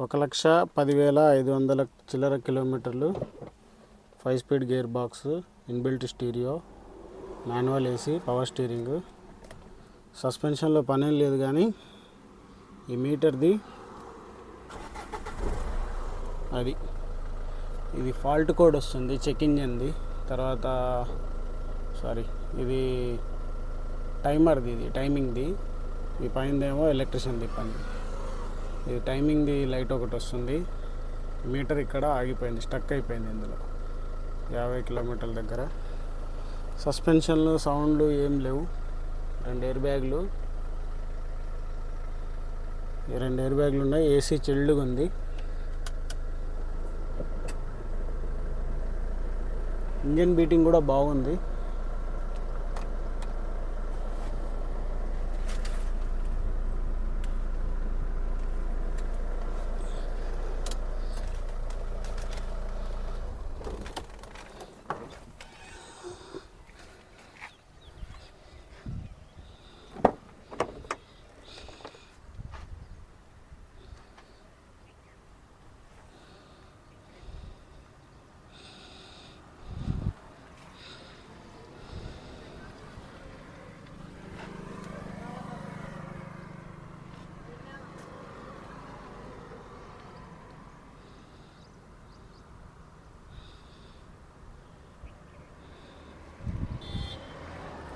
1,10,500 చిల్లర కిలోమీటర్లు, 5 speed gear box, inbuilt stereo, manual AC, power steering. సస్పెన్షన్లో పనేం లేదు కానీ ఈ మీటర్ది అది ఇది ఫాల్ట్ కోడ్ వస్తుంది చెక్ ఇంజన్ది. తర్వాత ఇది టైమర్ది, ఇది టైమింగ్ది. ఈ పైనదేమో ఎలక్ట్రిషియన్ది పని. ఇది టైమింగ్ది లైట్ ఒకటి వస్తుంది. మీటర్ ఇక్కడ ఆగిపోయింది, స్టక్ అయిపోయింది ఇందులో 50 కిలోమీటర్ల దగ్గర. సస్పెన్షన్లు సౌండ్లు ఏం లేవు. 2 ఎయిర్ బ్యాగులు, ఈ 2 ఎయిర్ బ్యాగులు ఉన్నాయి. ఏసీ చిల్డ్గా ఉంది. ఇంజన్ బీటింగ్ కూడా బాగుంది.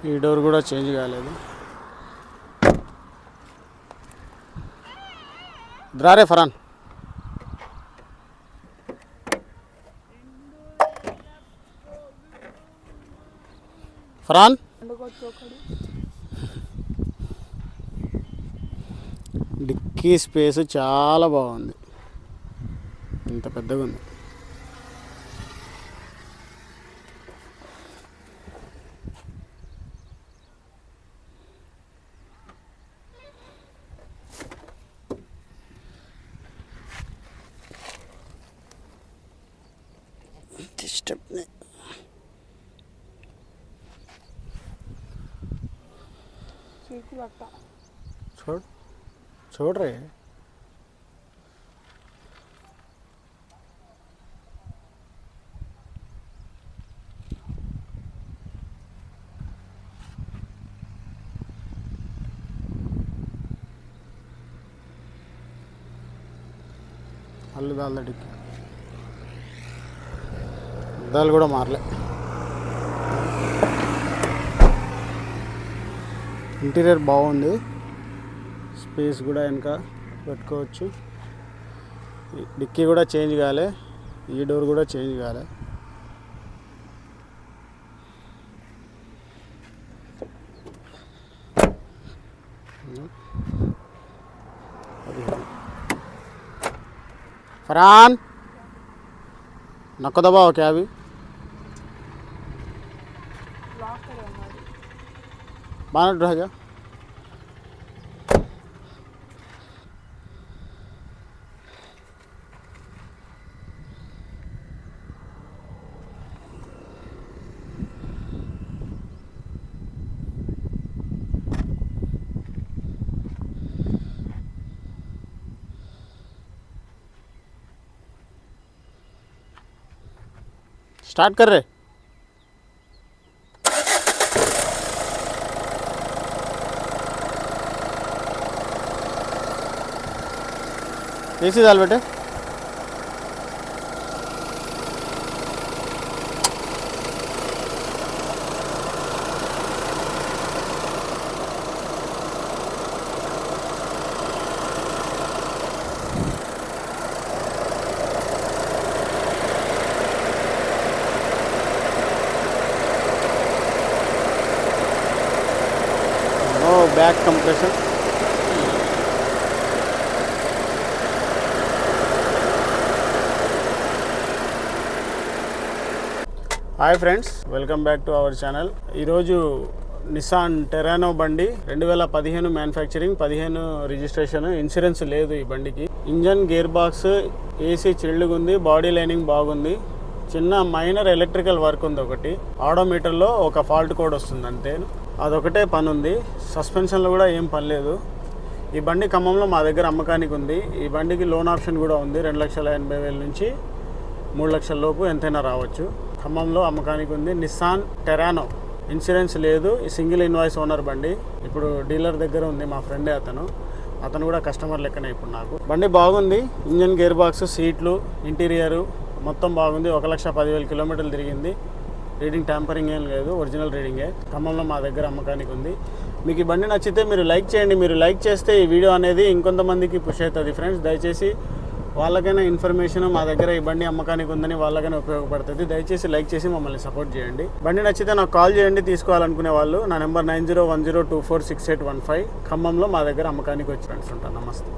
ఈ డోర్ కూడా చేంజ్ కాలేదు. ద్రారే ఫరాన్ ఫరాన్ డిక్కీ స్పేస్ చాలా బాగుంది. ఇంత పెద్దగా ఉంది. స్టెప్ని చూడరే. అల్లు దాల్దడికి అద్దాలు కూడా మారలే. ఇంటీరియర్ బాగుంది. స్పేస్ కూడా వెనక పెట్టుకోవచ్చు. డిక్కీ కూడా చేంజ్ కాలే. ఈ డోర్ కూడా చేంజ్ కాలే. फरहान नको दबाओ क्या अभी बानट रह जा. स्टार्ट कर रहे. एसी डाल बेटे. Back compression. Hi friends, welcome back to our channel. ఈరోజు నిసాన్ టెరానో బండి 2015 మ్యానుఫ్యాక్చరింగ్, 15 రిజిస్ట్రేషన్, ఇన్సూరెన్స్ లేదు ఈ బండికి. ఇంజన్, గేర్ బాక్స్, ఏసీ చిల్డ్గా ఉంది, బాడీ లైనింగ్ బాగుంది. చిన్న మైనర్ ఎలక్ట్రికల్ వర్క్ ఉంది ఒకటి. ఆడోమీటర్లో ఒక ఫాల్ట్ కోడ్ వస్తుంది అంతే, అదొకటే పని ఉంది. సస్పెన్షన్లో కూడా ఏం పని లేదు. ఈ బండి ఖమ్మంలో మా దగ్గర అమ్మకానికి ఉంది. ఈ బండికి లోన్ ఆప్షన్ కూడా ఉంది. 2,80,000 నుంచి 3 లక్షల లోపు ఎంతైనా రావచ్చు. ఖమ్మంలో అమ్మకానికి ఉంది. నిస్సాన్ టెరానో, ఇన్సూరెన్స్ లేదు, ఈ సింగిల్ ఇన్వాయిస్ ఓనర్ బండి. ఇప్పుడు డీలర్ దగ్గర ఉంది, మా ఫ్రెండే అతను కూడా కస్టమర్ లెక్కనే ఇప్పుడు నాకు. బండి బాగుంది, ఇంజన్, గేర్ బాక్స్, సీట్లు, ఇంటీరియరు మొత్తం బాగుంది. 1,10,000 కిలోమీటర్లు తిరిగింది. రీడింగ్ ట్యాంపరింగ్ ఏం లేదు, ఒరిజినల్ రీడింగే. ఖమ్మంలో మా దగ్గర అమ్మకానికి ఉంది. మీకు ఈ బండి నచ్చితే మీరు లైక్ చేయండి. మీరు లైక్ చేస్తే ఈ వీడియో అనేది ఇంకొంతమందికి పుష్ అవుతుంది ఫ్రెండ్స్. దయచేసి వాళ్ళకైనా ఇన్ఫర్మేషన్ మా దగ్గర ఈ బండి అమ్మకానికి ఉందని వాళ్ళకైనా ఉపయోగపడుతుంది. దయచేసి లైక్ చేసి మమ్మల్ని సపోర్ట్ చేయండి. బండి నచ్చితే నాకు కాల్ చేయండి తీసుకోవాలనుకునే వాళ్ళు. నా నెంబర్ 9010246815. ఖమ్మంలో మా దగ్గర అమ్మకానికి వచ్చి ఫ్రెండ్స్ ఉంటాను. నమస్తే.